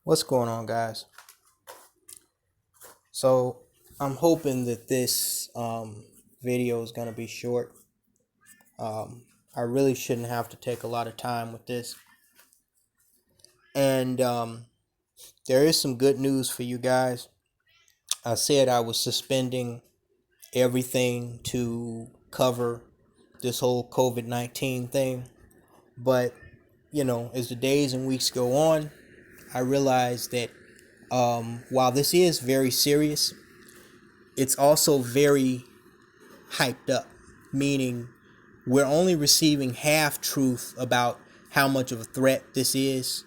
What's going on, guys? So I'm hoping that this video is going to be short. I really shouldn't have to take a lot of time with this. And there is some good news for you guys. I said I was suspending everything to cover this whole COVID-19 thing. But, as the days and weeks go on, I realize that while this is very serious, it's also very hyped up, meaning we're only receiving half truth about how much of a threat this is,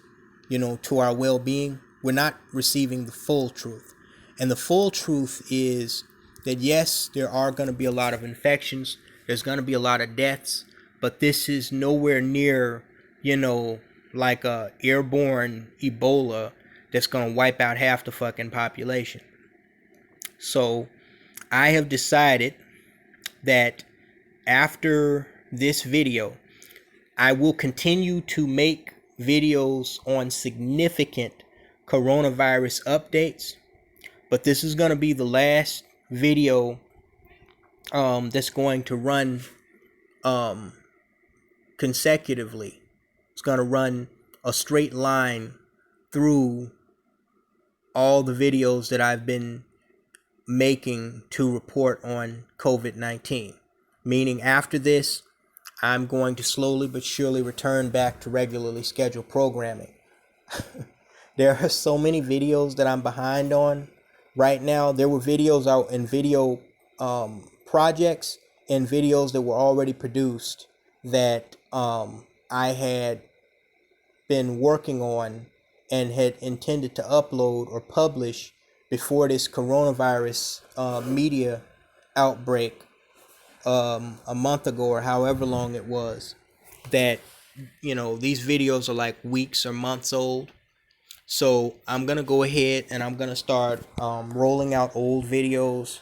to our well-being. We're not receiving the full truth. And the full truth is that yes, there are going to be a lot of infections, there's going to be a lot of deaths, but this is nowhere near, like a airborne Ebola that's going to wipe out half the fucking population. So I have decided that after this video, I will continue to make videos on significant coronavirus updates, but this is going to be the last video that's going to run consecutively. It's going to run a straight line through all the videos that I've been making to report on COVID-19. Meaning after this, I'm going to slowly but surely return back to regularly scheduled programming. There are so many videos that I'm behind on right now. There were videos out in video projects and videos that were already produced that I had been working on and had intended to upload or publish before this coronavirus media outbreak a month ago or however long it was. That these videos are like weeks or months old. So I'm gonna go ahead and I'm gonna start rolling out old videos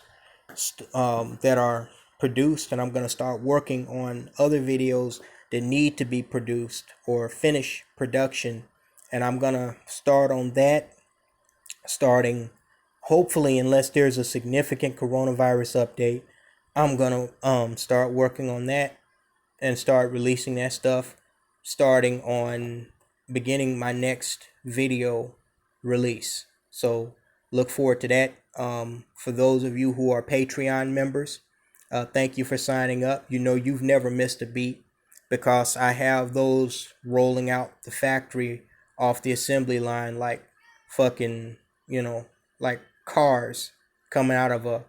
that are produced, and I'm gonna start working on other videos that need to be produced or finish production, and I'm gonna start on that starting, hopefully, unless there's a significant coronavirus update. I'm gonna start working on that and start releasing that stuff starting on beginning my next video release. So look forward to that. For those of you who are Patreon members, thank you for signing up. You've never missed a beat because I have those rolling out the factory off the assembly line like fucking, like cars coming out of a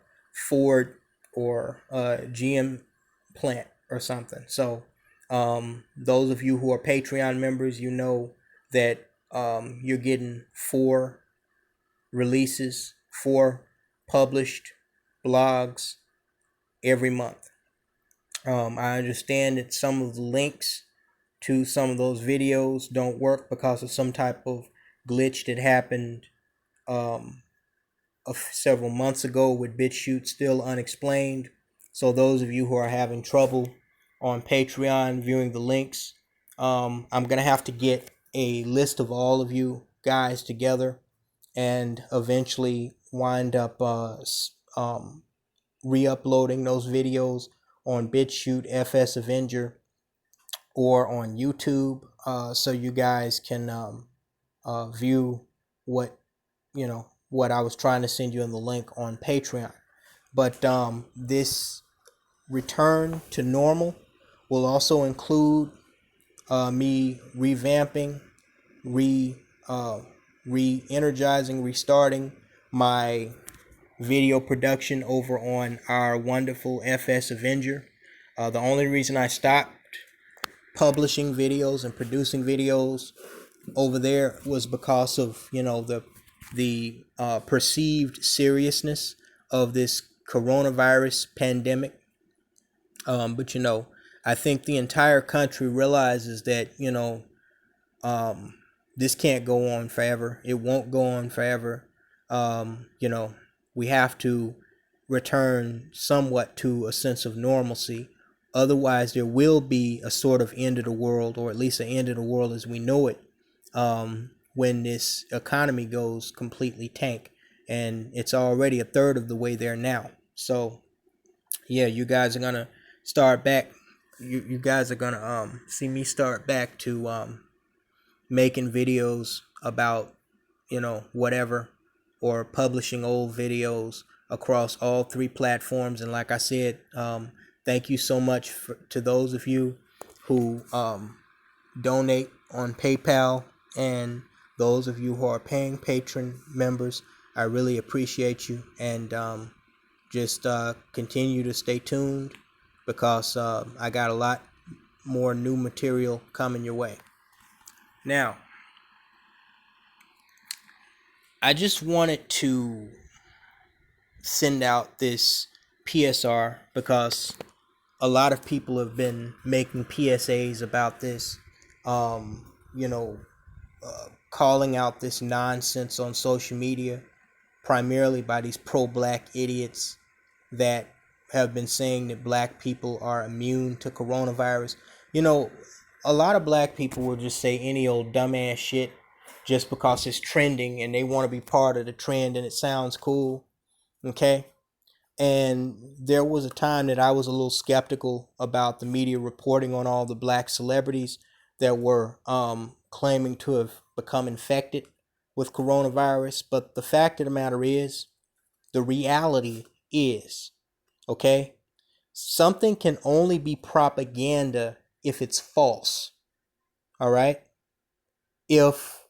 Ford or a GM plant or something. So those of you who are Patreon members, you know that you're getting 4 releases, 4 published blogs every month. I understand that some of the links to some of those videos don't work because of some type of glitch that happened several months ago with BitChute still unexplained. So those of you who are having trouble on Patreon viewing the links, I'm going to have to get a list of all of you guys together and eventually wind up re-uploading those videos on BitChute, FS Avenger, or on YouTube, so you guys can view what what I was trying to send you in the link on Patreon. But this return to normal will also include me revamping, re-energizing, restarting my video production over on our wonderful FS Avenger. The only reason I stopped publishing videos and producing videos over there was because of the perceived seriousness of this coronavirus pandemic. But I think the entire country realizes that this can't go on forever. It won't go on forever. We have to return somewhat to a sense of normalcy. Otherwise, there will be a sort of end of the world, or at least an end of the world as we know it, when this economy goes completely tank, and it's already a third of the way there now. So yeah, you guys are gonna start back. You guys are gonna see me start back to making videos about, whatever, or publishing old videos across all three platforms. And like I said, thank you so much to those of you who donate on PayPal, and those of you who are paying Patron members. I really appreciate you, and just continue to stay tuned, because I got a lot more new material coming your way. Now, I just wanted to send out this PSR because a lot of people have been making PSAs about this, um, you know, calling out this nonsense on social media, primarily by these pro-black idiots that have been saying that black people are immune to coronavirus. A lot of black people will just say any old dumbass shit just because it's trending and they want to be part of the trend and it sounds cool. Okay? And there was a time that I was a little skeptical about the media reporting on all the black celebrities that were claiming to have become infected with coronavirus. But the fact of the matter is, the reality is, okay, something can only be propaganda if it's false. All right? If,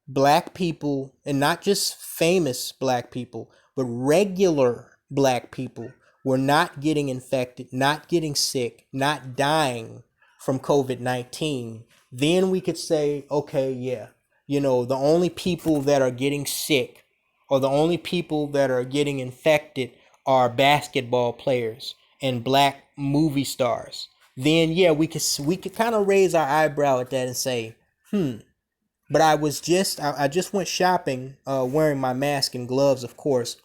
black people, and not just famous black people, but regular black people, were not getting infected, not getting sick, not dying from COVID-19, then we could say, okay, yeah, the only people that are getting sick, or the only people that are getting infected, are basketball players and black movie stars. Then yeah, we could kind of raise our eyebrow at that and say, but I just went shopping, wearing my mask and gloves, of course,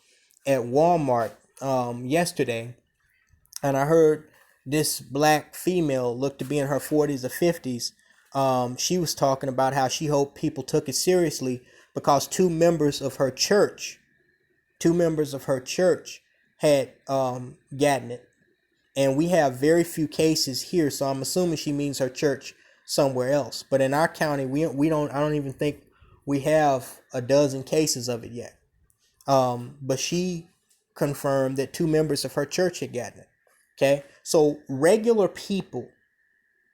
at Walmart yesterday, and I heard this black female, looked to be in her 40s or 50s. She was talking about how she hoped people took it seriously because two members of her church had gotten it, and we have very few cases here, so I'm assuming she means her church somewhere else. But in our county, we don't I don't even think we have a dozen cases of it yet. But she confirmed that two members of her church had gotten it. Okay, so regular people,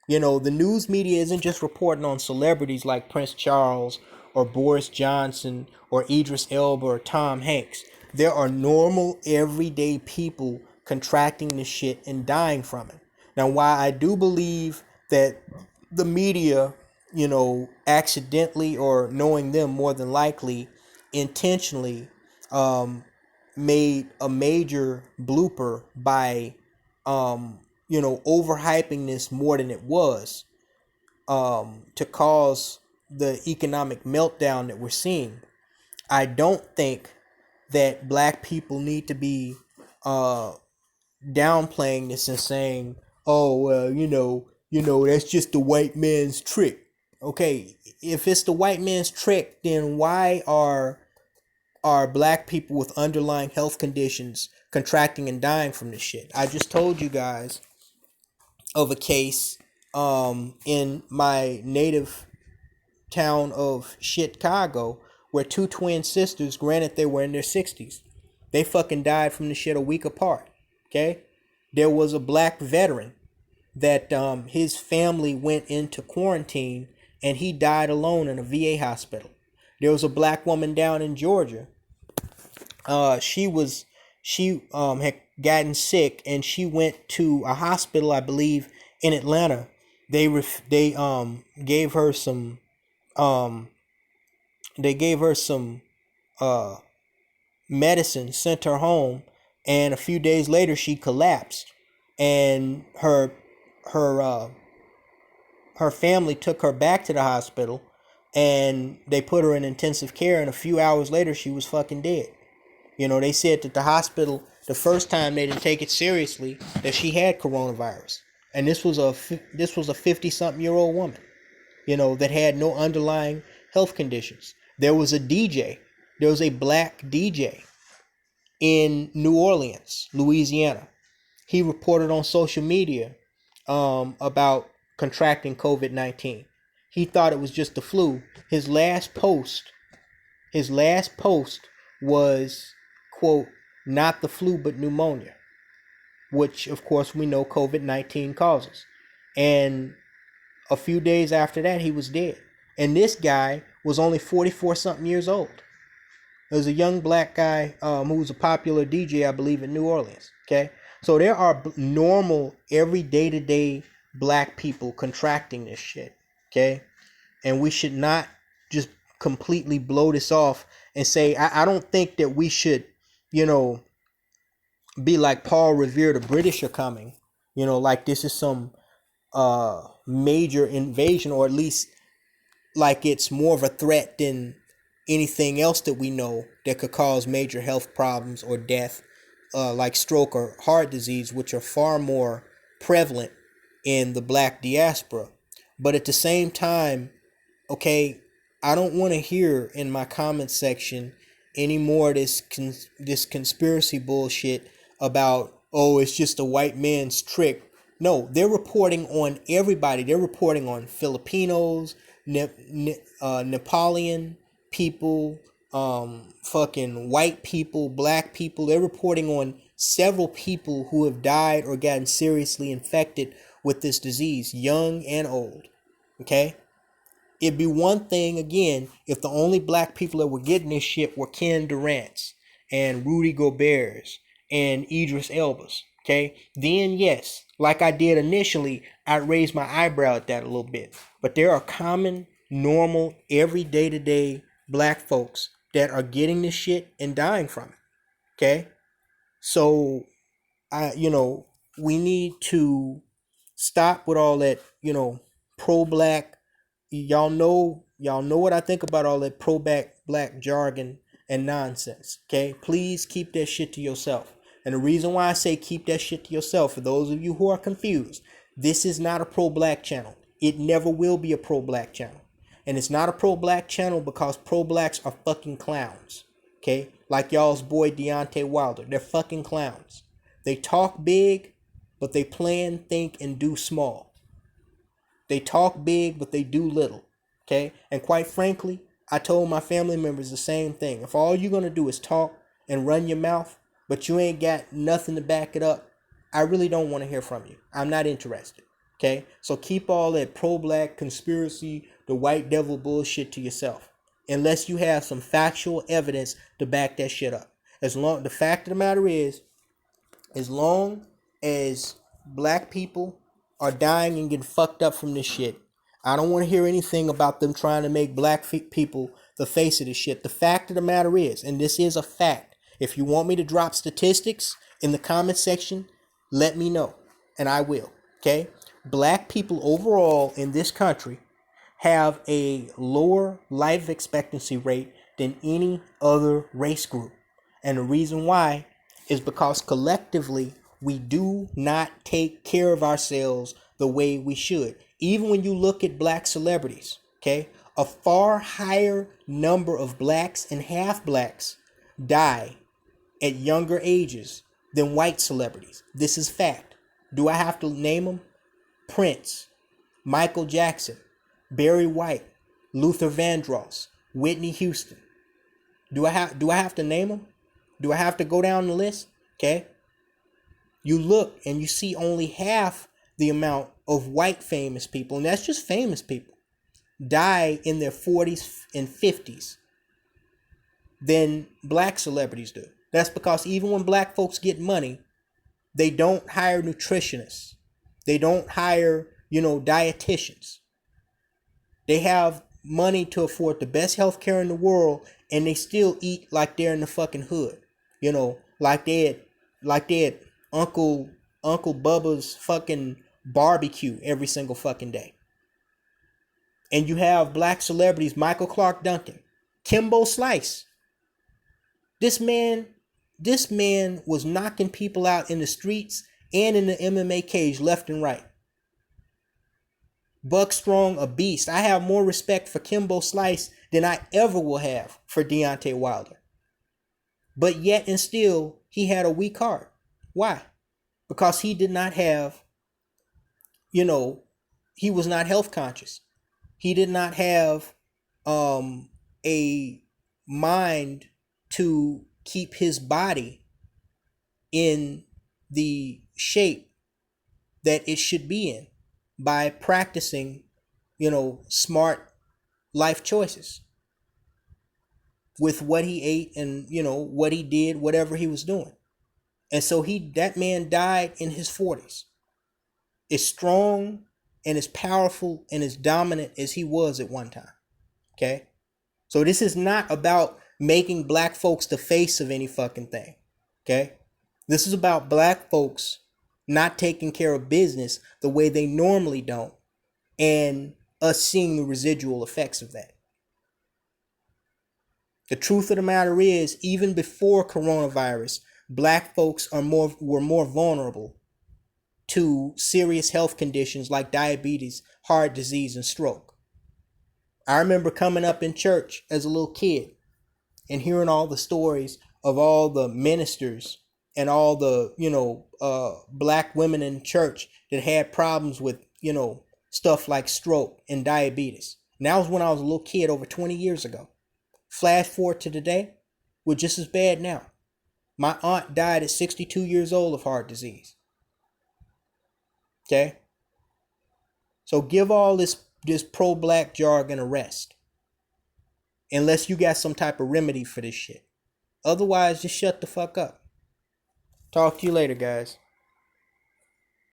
the news media isn't just reporting on celebrities like Prince Charles or Boris Johnson or Idris Elba or Tom Hanks. There are normal, everyday people contracting this shit and dying from it. Now, while I do believe that the media, accidentally, or knowing them more than likely, intentionally made a major blooper by overhyping this more than it was, to cause the economic meltdown that we're seeing. I don't think that black people need to be downplaying this and saying, "Oh, well, that's just the white man's trick." Okay, if it's the white man's trick, then why are black people with underlying health conditions contracting and dying from this shit? I just told you guys of a case in my native town of Chicago, where two twin sisters, granted they were in their 60s, they fucking died from the shit a week apart. Okay? There was a black veteran that his family went into quarantine and he died alone in a VA hospital. There was a black woman down in Georgia. She had gotten sick and she went to a hospital, I believe, in Atlanta. They gave her some medicine, sent her home, and a few days later she collapsed, and her family took her back to the hospital, and they put her in intensive care, and a few hours later she was fucking dead. They said that the hospital, the first time, they didn't take it seriously that she had coronavirus, and this was a 50-something year old woman. that had no underlying health conditions. There was a DJ. There was a black DJ in New Orleans, Louisiana. He reported on social media about contracting COVID-19. He thought it was just the flu. His last post was, quote, not the flu but pneumonia, which of course we know COVID-19 causes. And a few days after that, he was dead. And this guy was only 44 something years old. There was a young black guy who was a popular DJ, I believe, in New Orleans. Okay. So there are normal, every day-to-day black people contracting this shit. Okay. And we should not just completely blow this off and say, I don't think that we should, be like Paul Revere, the British are coming, like this is some major invasion, or at least like it's more of a threat than anything else that we know that could cause major health problems or death, like stroke or heart disease, which are far more prevalent in the black diaspora. But at the same time, okay, I don't want to hear in my comment section any more of this conspiracy bullshit about, oh, it's just a white man's trick. No, they're reporting on everybody. They're reporting on Filipinos, Nepalian people, fucking white people, black people. They're reporting on several people who have died or gotten seriously infected with this disease, young and old. Okay? It'd be one thing, again, if the only black people that were getting this shit were Ken Durant's and Rudy Gobert's and Idris Elba's. Okay? Then, yes, like I did initially, I'd raise my eyebrow at that a little bit. But there are common, normal, every day-to-day black folks that are getting this shit and dying from it. Okay? So, we need to stop with all that, pro-black. Y'all know what I think about all that pro-black jargon and nonsense. Okay? Please keep that shit to yourself. And the reason why I say keep that shit to yourself, for those of you who are confused, this is not a pro-black channel. It never will be a pro-black channel. And it's not a pro-black channel because pro-blacks are fucking clowns. Okay? Like y'all's boy Deontay Wilder. They're fucking clowns. They talk big, but they plan, think, and do small. They talk big, but they do little. Okay? And quite frankly, I told my family members the same thing. If all you're going to do is talk and run your mouth, but you ain't got nothing to back it up, I really don't want to hear from you. I'm not interested. Okay? So keep all that pro-black conspiracy, the white devil bullshit to yourself. Unless you have some factual evidence to back that shit up. The fact of the matter is, as long as black people are dying and getting fucked up from this shit, I don't want to hear anything about them trying to make black people the face of this shit. The fact of the matter is, and this is a fact, if you want me to drop statistics in the comment section, let me know, and I will. Okay? Black people overall in this country have a lower life expectancy rate than any other race group. And the reason why is because collectively we do not take care of ourselves the way we should. Even when you look at black celebrities, okay, a far higher number of blacks and half blacks die at younger ages than white celebrities. This is fact. Do I have to name them? Prince, Michael Jackson, Barry White, Luther Vandross, Whitney Houston. Do I have to name them? Do I have to go down the list? Okay. You look and you see only half the amount of white famous people, and that's just famous people, die in their 40s and 50s than black celebrities do. That's because even when black folks get money, they don't hire nutritionists. They don't hire, dietitians. They have money to afford the best healthcare in the world, and they still eat like they're in the fucking hood. Like they had Uncle Bubba's fucking barbecue every single fucking day. And you have black celebrities, Michael Clark Duncan, Kimbo Slice. This man was knocking people out in the streets and in the MMA cage left and right. Buck Strong, a beast. I have more respect for Kimbo Slice than I ever will have for Deontay Wilder. But yet and still, he had a weak heart. Why? Because he did not have, he was not health conscious. He did not have a mind to keep his body in the shape that it should be in by practicing, smart life choices with what he ate and, what he did, whatever he was doing. And so that man died in his 40s. As strong and as powerful and as dominant as he was at one time. Okay? So this is not about making black folks the face of any fucking thing. Okay? This is about black folks not taking care of business the way they normally don't, and us seeing the residual effects of that. The truth of the matter is, even before coronavirus, black folks were more vulnerable to serious health conditions like diabetes, heart disease, and stroke. I remember coming up in church as a little kid and hearing all the stories of all the ministers and all the, black women in church that had problems with, stuff like stroke and diabetes. And that was when I was a little kid over 20 years ago. Flash forward to today, we're just as bad now. My aunt died at 62 years old of heart disease. Okay? So give all this pro-black jargon a rest. Unless you got some type of remedy for this shit. Otherwise, just shut the fuck up. Talk to you later, guys.